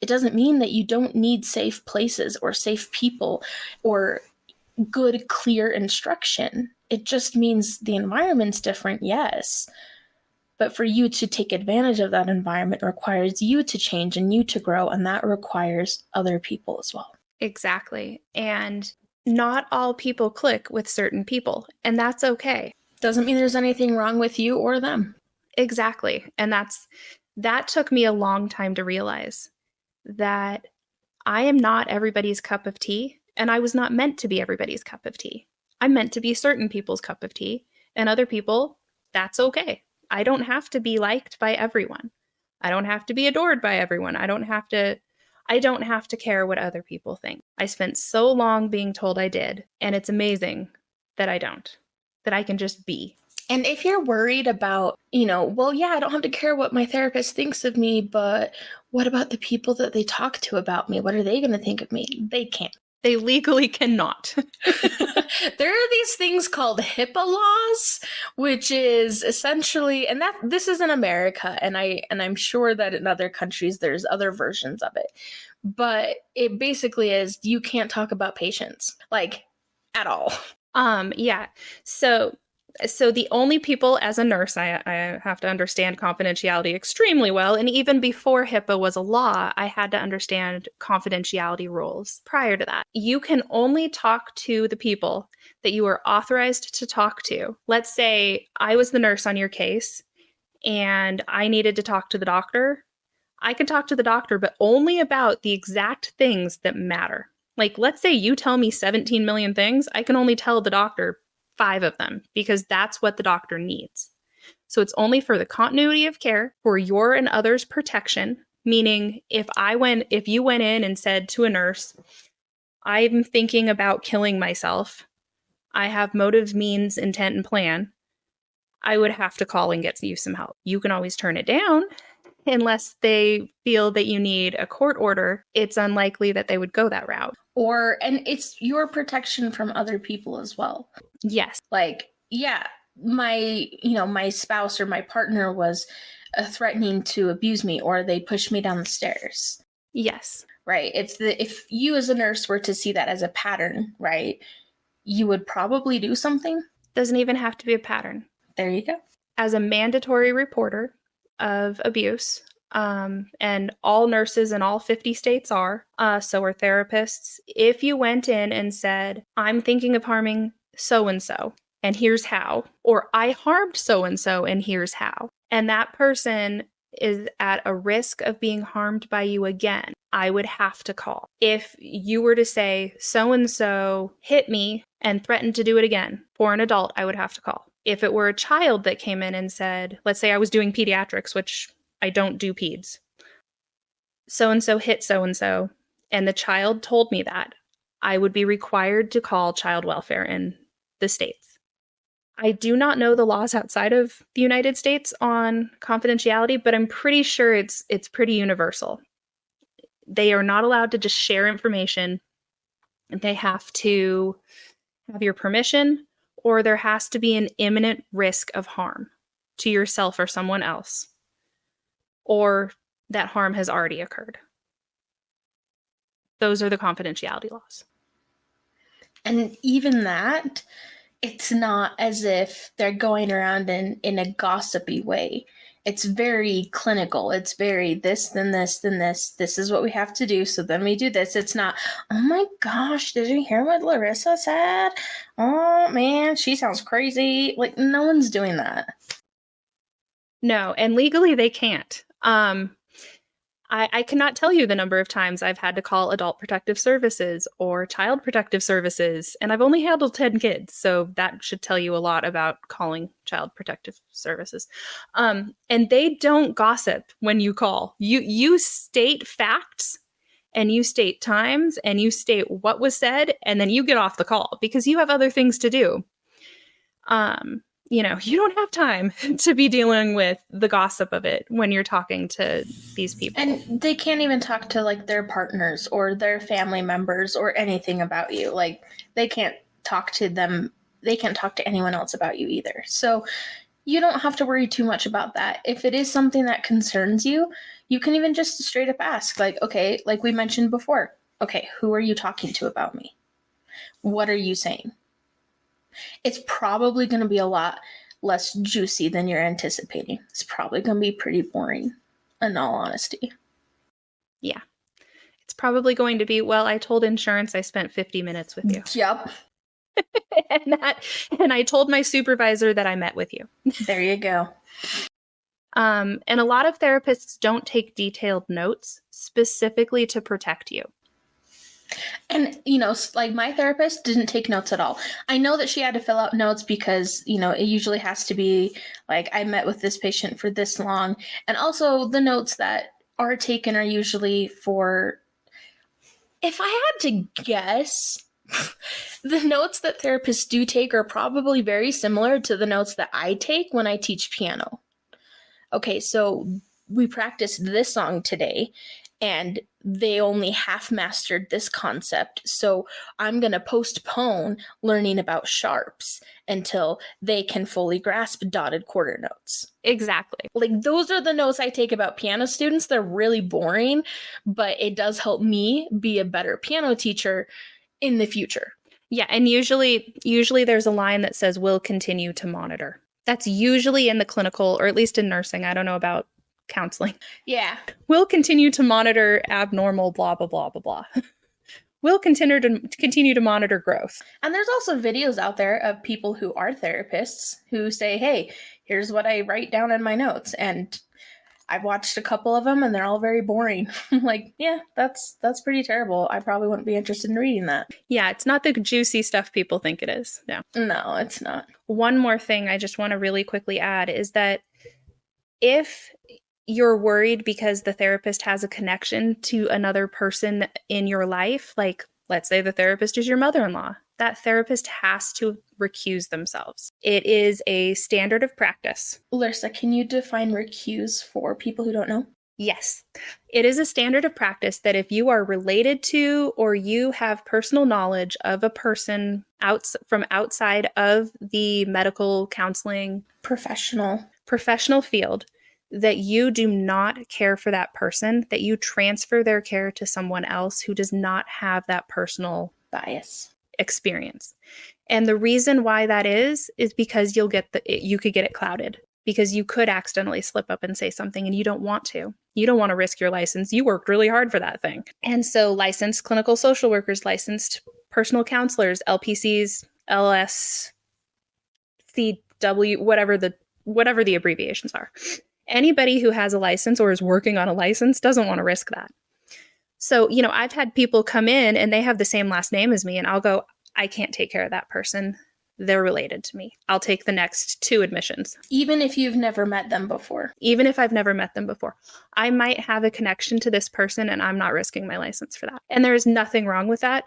It doesn't mean that you don't need safe places or safe people or good, clear instruction. It just means the environment's different, yes. But for you to take advantage of that environment requires you to change and you to grow, and that requires other people as well. Exactly. And not all people click with certain people, and that's okay. Doesn't mean there's anything wrong with you or them. Exactly. And that took me a long time to realize that I am not everybody's cup of tea, and I was not meant to be everybody's cup of tea. I'm meant to be certain people's cup of tea, and other people, that's okay. I don't have to be liked by everyone. I don't have to be adored by everyone. I don't have to care what other people think. I spent so long being told I did, and it's amazing that I don't, that I can just be. And if you're worried about, well, yeah, I don't have to care what my therapist thinks of me, but what about the people that they talk to about me? What are they going to think of me? They can't. They legally cannot. There are these things called HIPAA laws, which is essentially, and that this is in America, and I'm sure that in other countries there's other versions of it. But it basically is, you can't talk about patients, like, at all. Yeah. So the only people, as a nurse, I have to understand confidentiality extremely well. And even before HIPAA was a law, I had to understand confidentiality rules prior to that. You can only talk to the people that you are authorized to talk to. Let's say I was the nurse on your case and I needed to talk to the doctor. I can talk to the doctor, but only about the exact things that matter. Like, let's say you tell me 17 million things, I can only tell the doctor 5 of them because that's what the doctor needs. So it's only for the continuity of care, for your and others' protection, meaning if you went in and said to a nurse, I'm thinking about killing myself, I have motive, means, intent, and plan, I would have to call and get you some help. You can always turn it down unless they feel that you need a court order. It's unlikely that they would go that route. And it's your protection from other people as well. Yes. Like, yeah, my spouse or my partner was threatening to abuse me, or they pushed me down the stairs. Yes. Right. If you as a nurse were to see that as a pattern, right, you would probably do something. Doesn't even have to be a pattern. There you go. As a mandatory reporter of abuse, and all nurses in all 50 states are, so are therapists. If you went in and said, I'm thinking of harming so-and-so, and here's how, or I harmed so-and-so, and here's how, and that person is at a risk of being harmed by you again, I would have to call. If you were to say, so-and-so hit me and threatened to do it again, for an adult, I would have to call. If it were a child that came in and said, let's say I was doing pediatrics, which I don't do peds, so-and-so hit so-and-so, and the child told me that, I would be required to call child welfare in the States. I do not know the laws outside of the United States on confidentiality, but I'm pretty sure it's pretty universal. They are not allowed to just share information. They have to have your permission, or there has to be an imminent risk of harm. to yourself or someone else, or that harm has already occurred. Those are the confidentiality laws. And even that, it's not as if they're going around in a gossipy way. It's very clinical. It's very this, then this, then this. This is what we have to do. So then we do this. It's not, oh my gosh, did you hear what Larissa said? Oh man, she sounds crazy. Like, no one's doing that. No, and legally they can't. I cannot tell you the number of times I've had to call Adult Protective Services or Child Protective Services, and I've only handled 10 kids, so that should tell you a lot about calling Child Protective Services. And they don't gossip when you call. You state facts, and you state times, and you state what was said, and then you get off the call because you have other things to do. You don't have time to be dealing with the gossip of it when you're talking to these people. And they can't even talk to like their partners or their family members or anything about you. Like, they can't talk to them. They can't talk to anyone else about you either. So you don't have to worry too much about that. If it is something that concerns you, you can even just straight up ask, like, okay, like we mentioned before, okay, who are you talking to about me? What are you saying? It's probably going to be a lot less juicy than you're anticipating. It's probably going to be pretty boring, in all honesty. Yeah. It's probably going to be, well, I told insurance I spent 50 minutes with you. Yep. and I told my supervisor that I met with you. There you go. And a lot of therapists don't take detailed notes specifically to protect you. And, like my therapist didn't take notes at all. I know that she had to fill out notes because, it usually has to be like, I met with this patient for this long. And also the notes that are taken are usually for, if I had to guess, the notes that therapists do take are probably very similar to the notes that I take when I teach piano. Okay, so we practiced this song today, and they only half mastered this concept. So I'm going to postpone learning about sharps until they can fully grasp dotted quarter notes. Exactly. Like, those are the notes I take about piano students. They're really boring, but it does help me be a better piano teacher in the future. Yeah, and usually there's a line that says, "We'll continue to monitor." That's usually in the clinical, or at least in nursing. I don't know about counseling. Yeah. We'll continue to monitor abnormal blah, blah, blah, blah, blah. We'll continue to monitor growth. And there's also videos out there of people who are therapists who say, hey, here's what I write down in my notes. And I've watched a couple of them and they're all very boring. I'm like, yeah, that's pretty terrible. I probably wouldn't be interested in reading that. Yeah, it's not the juicy stuff people think it is. No, it's not. One more thing I just want to really quickly add is that if you're worried because the therapist has a connection to another person in your life, like let's say the therapist is your mother-in-law, that therapist has to recuse themselves. It is a standard of practice. Larissa, can you define recuse for people who don't know? Yes. It is a standard of practice that if you are related to or you have personal knowledge of a person from outside of the medical counseling professional field, that you do not care for that person, that you transfer their care to someone else who does not have that personal bias experience. And the reason why that is because you could get it clouded, because you could accidentally slip up and say something and you don't want to. You don't want to risk your license. You worked really hard for that thing. And so licensed clinical social workers, licensed personal counselors, LPCs, LS, CW, whatever the abbreviations are. Anybody who has a license or is working on a license doesn't want to risk that. So, I've had people come in and they have the same last name as me and I'll go, I can't take care of that person. They're related to me. I'll take the next 2 admissions. Even if you've never met them before. Even if I've never met them before. I might have a connection to this person and I'm not risking my license for that. And there is nothing wrong with that.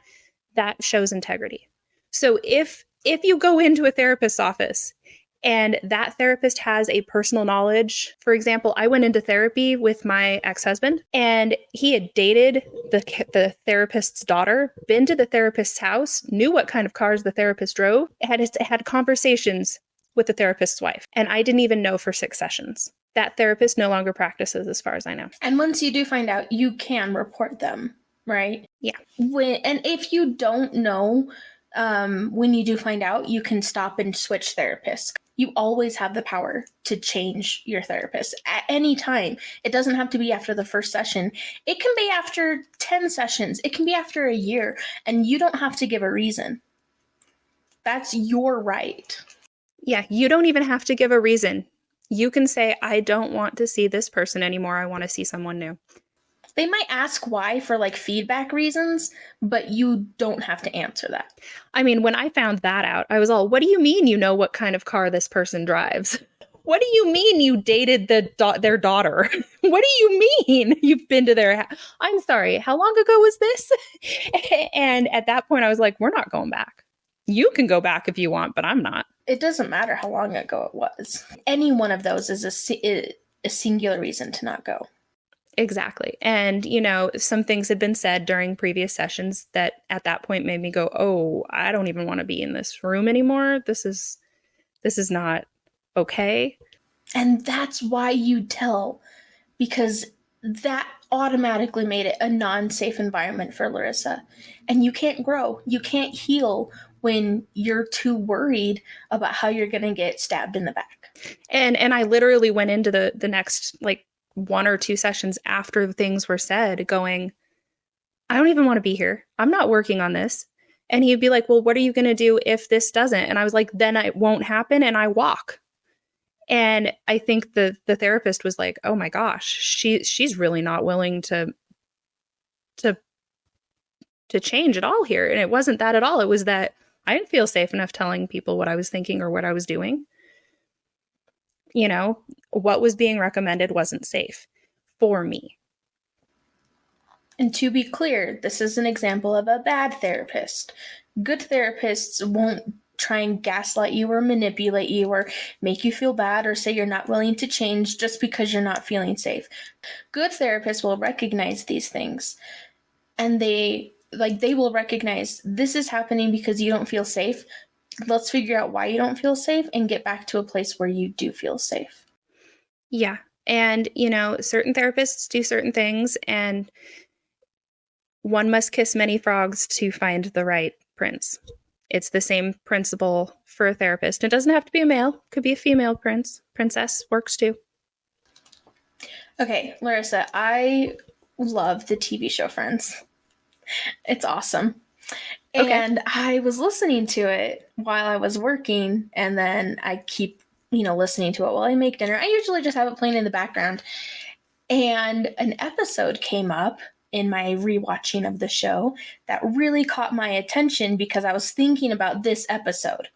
That shows integrity. So if you go into a therapist's office and that therapist has a personal knowledge. For example, I went into therapy with my ex-husband and he had dated the therapist's daughter, been to the therapist's house, knew what kind of cars the therapist drove, had conversations with the therapist's wife. And I didn't even know for 6 sessions. That therapist no longer practices as far as I know. And once you do find out, you can report them, right? Yeah. And if you don't know, when you do find out, you can stop and switch therapists. You always have the power to change your therapist at any time. It doesn't have to be after the first session. It can be after 10 sessions. It can be after a year, and you don't have to give a reason. That's your right. Yeah, you don't even have to give a reason. You can say, I don't want to see this person anymore. I want to see someone new. They might ask why for like feedback reasons, but you don't have to answer that. I mean, when I found that out, I was all, what do you mean you know what kind of car this person drives? What do you mean you dated their daughter? What do you mean you've been to their house? I'm sorry, how long ago was this? And at that point, I was like, we're not going back. You can go back if you want, but I'm not. It doesn't matter how long ago it was. Any one of those is a singular reason to not go. Exactly. And, you know, some things had been said during previous sessions that at that point made me go, oh, I don't even want to be in this room anymore. This is not okay. And that's why you tell, because that automatically made it a non-safe environment for Larissa. And you can't grow. You can't heal when you're too worried about how you're going to get stabbed in the back. And I literally went into the next like 1 or 2 sessions after things were said going, I don't even want to be here. I'm not working on this. And he'd be like, well, what are you going to do if this doesn't? And I was like, then it won't happen. And I walk. And I think the therapist was like, oh my gosh, she's really not willing to change at all here. And it wasn't that at all. It was that I didn't feel safe enough telling people what I was thinking or what I was doing. You know, what was being recommended wasn't safe for me. And to be clear, this is an example of a bad therapist. Good therapists won't try and gaslight you or manipulate you or make you feel bad or say you're not willing to change just because you're not feeling safe. Good therapists will recognize these things, and they will recognize this is happening because you don't feel safe. Let's figure out why you don't feel safe and get back to a place where you do feel safe. Yeah. And, you know, certain therapists do certain things, and one must kiss many frogs to find the right prince. It's the same principle for a therapist. It doesn't have to be a male. It could be a female princess works too. Okay, Larissa, I love the TV show Friends. It's awesome. Okay. And I was listening to it while I was working, and then I keep, listening to it while I make dinner. I usually just have it playing in the background. And an episode came up in my rewatching of the show that really caught my attention because I was thinking about this episode.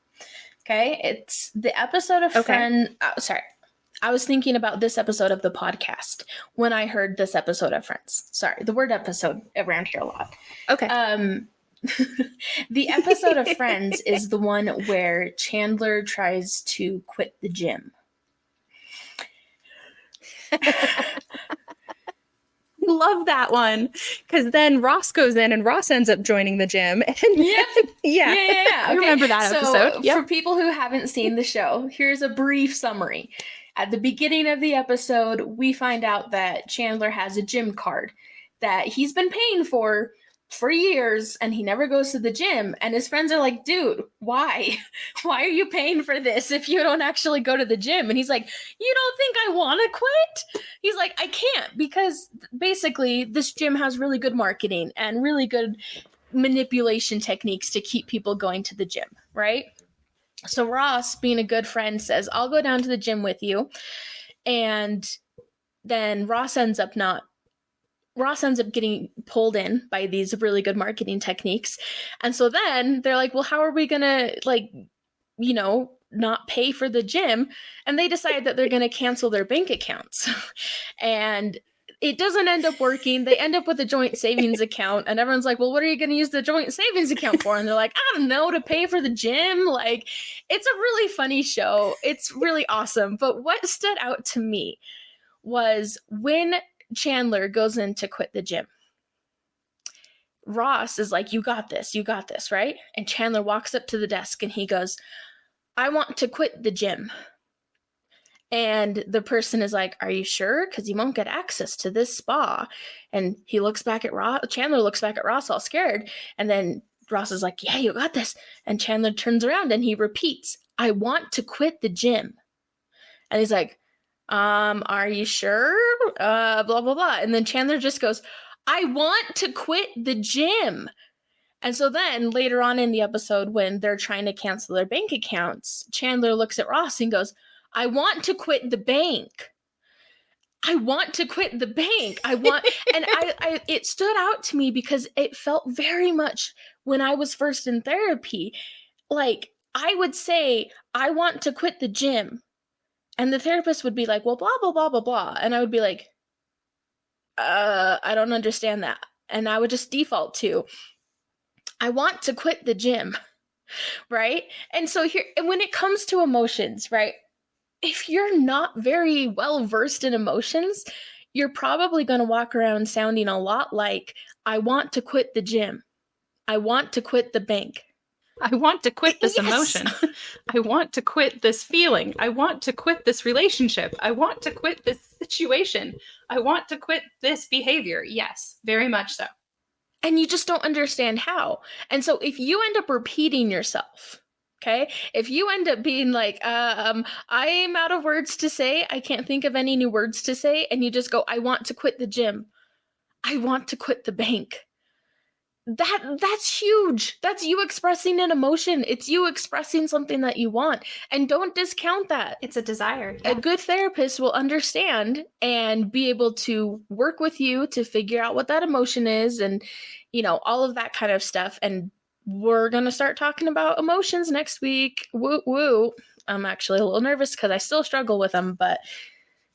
Okay? It's the episode of Friends. I was thinking about this episode of the podcast when I heard this episode of Friends. Sorry, the word episode around here a lot. Okay. The episode of Friends is the one where Chandler tries to quit the gym. Love that one, because then Ross goes in and Ross ends up joining the gym. And yeah. I remember that episode. For people who haven't seen the show, here's a brief summary. At the beginning of the episode, we find out that Chandler has a gym card that he's been paying for years, and he never goes to the gym. And his friends are like, dude, why? Why are you paying for this if you don't actually go to the gym? And he's like, you don't think I want to quit? He's like, I can't, because basically this gym has really good marketing and really good manipulation techniques to keep people going to the gym, right? So Ross, being a good friend, says, I'll go down to the gym with you. And then Ross ends up getting pulled in by these really good marketing techniques. And so then they're like, well, how are we going to not pay for the gym? And they decide that they're going to cancel their bank accounts. And it doesn't end up working. They end up with a joint savings account, and everyone's like, well, what are you going to use the joint savings account for? And they're like, I don't know, to pay for the gym. Like, it's a really funny show. It's really awesome. But what stood out to me was when Chandler goes in to quit the gym, Ross is like, you got this, right? And Chandler walks up to the desk and he goes, I want to quit the gym. And the person is like, are you sure? Because you won't get access to this spa. And he looks back at Ross. Chandler looks back at Ross all scared. And then Ross is like, yeah, you got this. And Chandler turns around and he repeats, I want to quit the gym. And he's like, are you sure? Blah, blah, blah. And then Chandler just goes, I want to quit the gym. And so then later on in the episode, when they're trying to cancel their bank accounts, Chandler looks at Ross and goes, I want to quit the bank. I want to quit the bank. I want, and I it stood out to me because it felt very much when I was first in therapy, like I would say, I want to quit the gym. And the therapist would be like, well, blah, blah, blah, blah, blah. And I would be like, I don't understand that. And I would just default to, I want to quit the gym. Right? And so here, and when it comes to emotions, right? If you're not very well versed in emotions, you're probably going to walk around sounding a lot like, I want to quit the gym. I want to quit the bank. I want to quit this Yes. emotion. I want to quit this feeling. I want to quit this relationship. I want to quit this situation. I want to quit this behavior. Yes, very much so. And you just don't understand how. And so if you end up repeating yourself, okay, if you end up being like, I'm out of words to say, I can't think of any new words to say, and you just go, I want to quit the gym. I want to quit the bank. That's huge. That's you expressing an emotion. It's you expressing something that you want. And don't discount that. It's a desire. A good therapist will understand and be able to work with you to figure out what that emotion is and, all of that kind of stuff. And we're going to start talking about emotions next week. Woo woo. I'm actually a little nervous because I still struggle with them, but,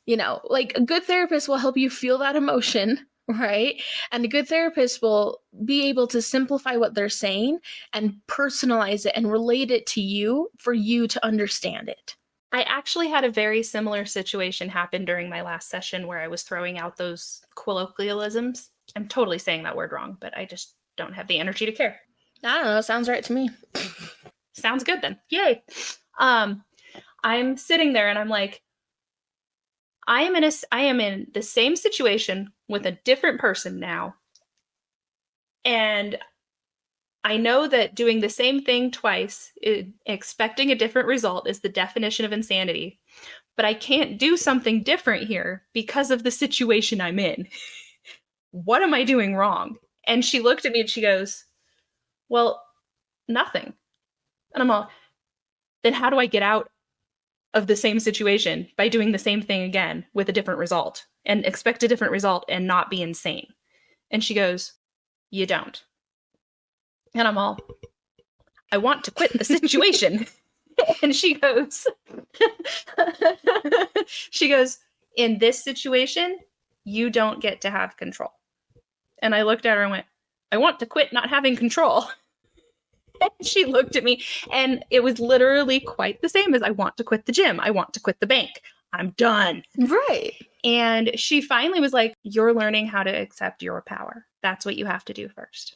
like a good therapist will help you feel that emotion. Right? And a good therapist will be able to simplify what they're saying and personalize it and relate it to you for you to understand it. I actually had a very similar situation happen during my last session where I was throwing out those colloquialisms. I'm totally saying that word wrong, but I just don't have the energy to care. I don't know. Sounds right to me. Sounds good then. Yay. I'm sitting there and I'm like, I am in the same situation with a different person now. And I know that doing the same thing twice, expecting a different result, is the definition of insanity. But I can't do something different here because of the situation I'm in. What am I doing wrong? And she looked at me and she goes, well, nothing. And I'm all, then how do I get out of the same situation by doing the same thing again with a different result and expect a different result and not be insane? And she goes, you don't. And I'm all, I want to quit the situation. And she goes, in this situation, you don't get to have control. And I looked at her and went, I want to quit not having control. And she looked at me and it was literally quite the same as I want to quit the gym. I want to quit the bank. I'm done. Right. And she finally was like, you're learning how to accept your power. That's what you have to do first.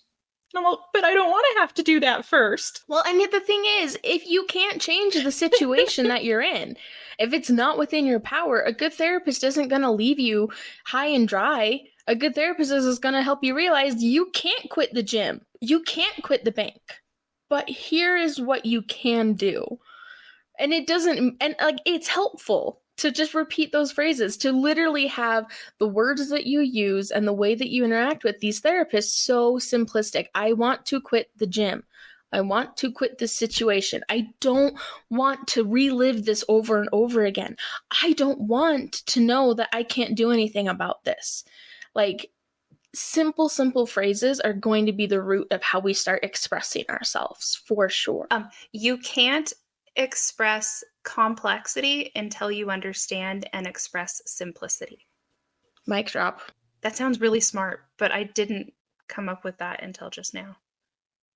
And I'm like, but I don't want to have to do that first. Well, and yet the thing is, if you can't change the situation that you're in, if it's not within your power, a good therapist isn't going to leave you high and dry. A good therapist is going to help you realize you can't quit the gym. You can't quit the bank. But here is what you can do. And it's helpful to just repeat those phrases, to literally have the words that you use and the way that you interact with these therapists so simplistic. I want to quit the gym. I want to quit this situation. I don't want to relive this over and over again. I don't want to know that I can't do anything about this. Like, simple phrases are going to be the root of how we start expressing ourselves, for sure. You can't express complexity until you understand and express simplicity. Mic drop. That sounds really smart, but I didn't come up with that until just now.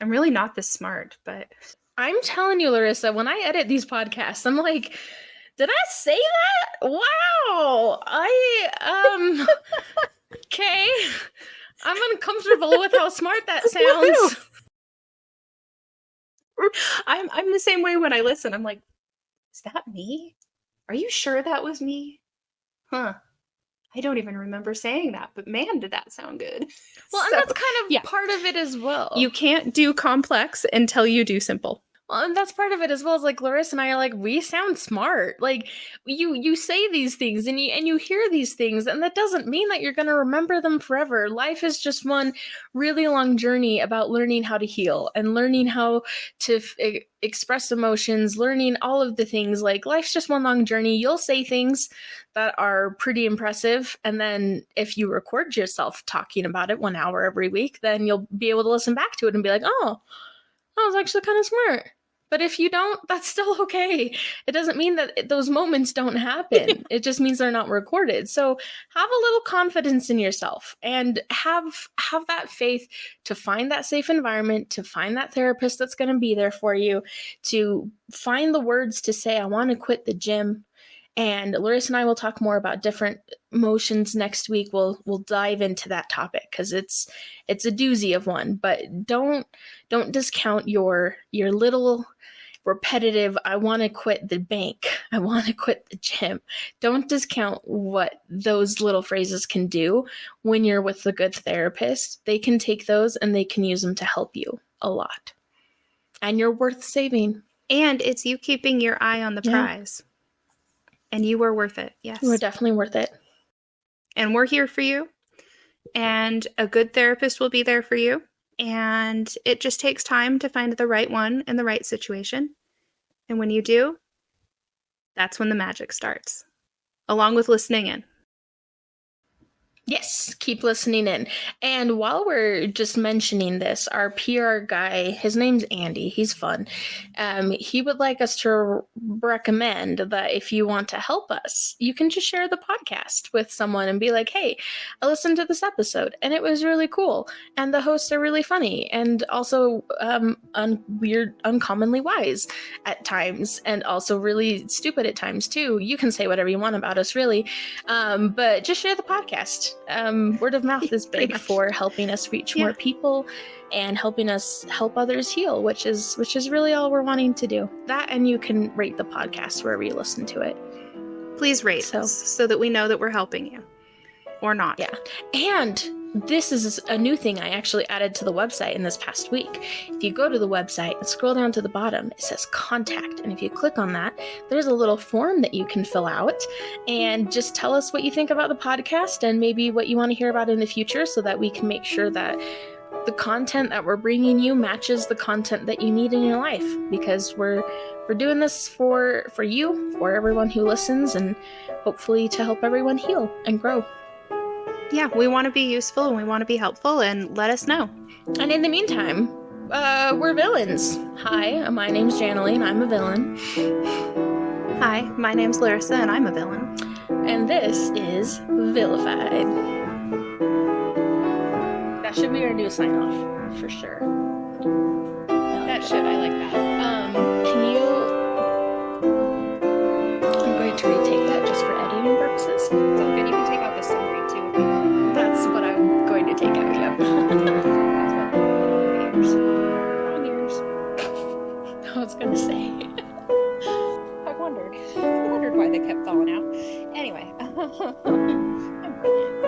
I'm really not this smart, but... I'm telling you, Larissa, when I edit these podcasts, I'm like, did I say that? Wow. Okay. I'm uncomfortable with how smart that sounds. I'm the same way when I listen. I'm like, is that me? Are you sure that was me? Huh. I don't even remember saying that, but man, did that sound good. Well, and that's kind of part of it as well. You can't do complex until you do simple. Well, and that's part of it as well. As like Larissa and I are like, we sound smart. Like you say these things and you hear these things, and that doesn't mean that you're going to remember them forever. Life is just one really long journey about learning how to heal and learning how to express emotions, learning all of the things. Like life's just one long journey. You'll say things that are pretty impressive, and then if you record yourself talking about it 1 hour every week, then you'll be able to listen back to it and be like, oh, that was actually kind of smart. But if you don't, that's still okay. It doesn't mean that those moments don't happen. It just means they're not recorded. So have a little confidence in yourself and have that faith to find that safe environment, to find that therapist that's going to be there for you, to find the words to say, I want to quit the gym. And Larissa and I will talk more about different emotions next week. We'll dive into that topic because it's a doozy of one. But don't discount your little repetitive, I want to quit the bank, I want to quit the gym. Don't discount what those little phrases can do when you're with a good therapist. They can take those and they can use them to help you a lot. And you're worth saving. And it's you keeping your eye on the prize. And you were worth it. Yes. You were definitely worth it. And we're here for you. And a good therapist will be there for you. And it just takes time to find the right one in the right situation. And when you do, that's when the magic starts. Along with listening in. Yes, keep listening in. And while we're just mentioning this, our PR guy, his name's Andy, he's fun. He would like us to recommend that if you want to help us, you can just share the podcast with someone and be like, hey, I listened to this episode and it was really cool. And the hosts are really funny and also uncommonly wise at times and also really stupid at times too. You can say whatever you want about us, really. But just share the podcast. Word of mouth is big for helping us reach more people and helping us help others heal, which is really all we're wanting to do. That, and you can rate the podcast wherever you listen to it. Please rate us so that we know that we're helping you or not. Yeah. And this is a new thing I actually added to the website in this past week. If you go to the website and scroll down to the bottom, it says contact. And if you click on that, there's a little form that you can fill out and just tell us what you think about the podcast and maybe what you want to hear about in the future so that we can make sure that the content that we're bringing you matches the content that you need in your life, because we're doing this for you, for everyone who listens, and hopefully to help everyone heal and grow. Yeah, we want to be useful and we want to be helpful, and let us know. And in the meantime, we're villains. Hi, my name's Janilee and I'm a villain. Hi, my name's Larissa and I'm a villain. And this is Vilified. That should be our new sign-off, for sure. I like that. I'm going to retake that just for editing purposes. So good, you can take out the summary too. That's what I'm going to take out, yeah. Wrong ears. I was going to say. I wondered why they kept falling out. Anyway, I'm brilliant.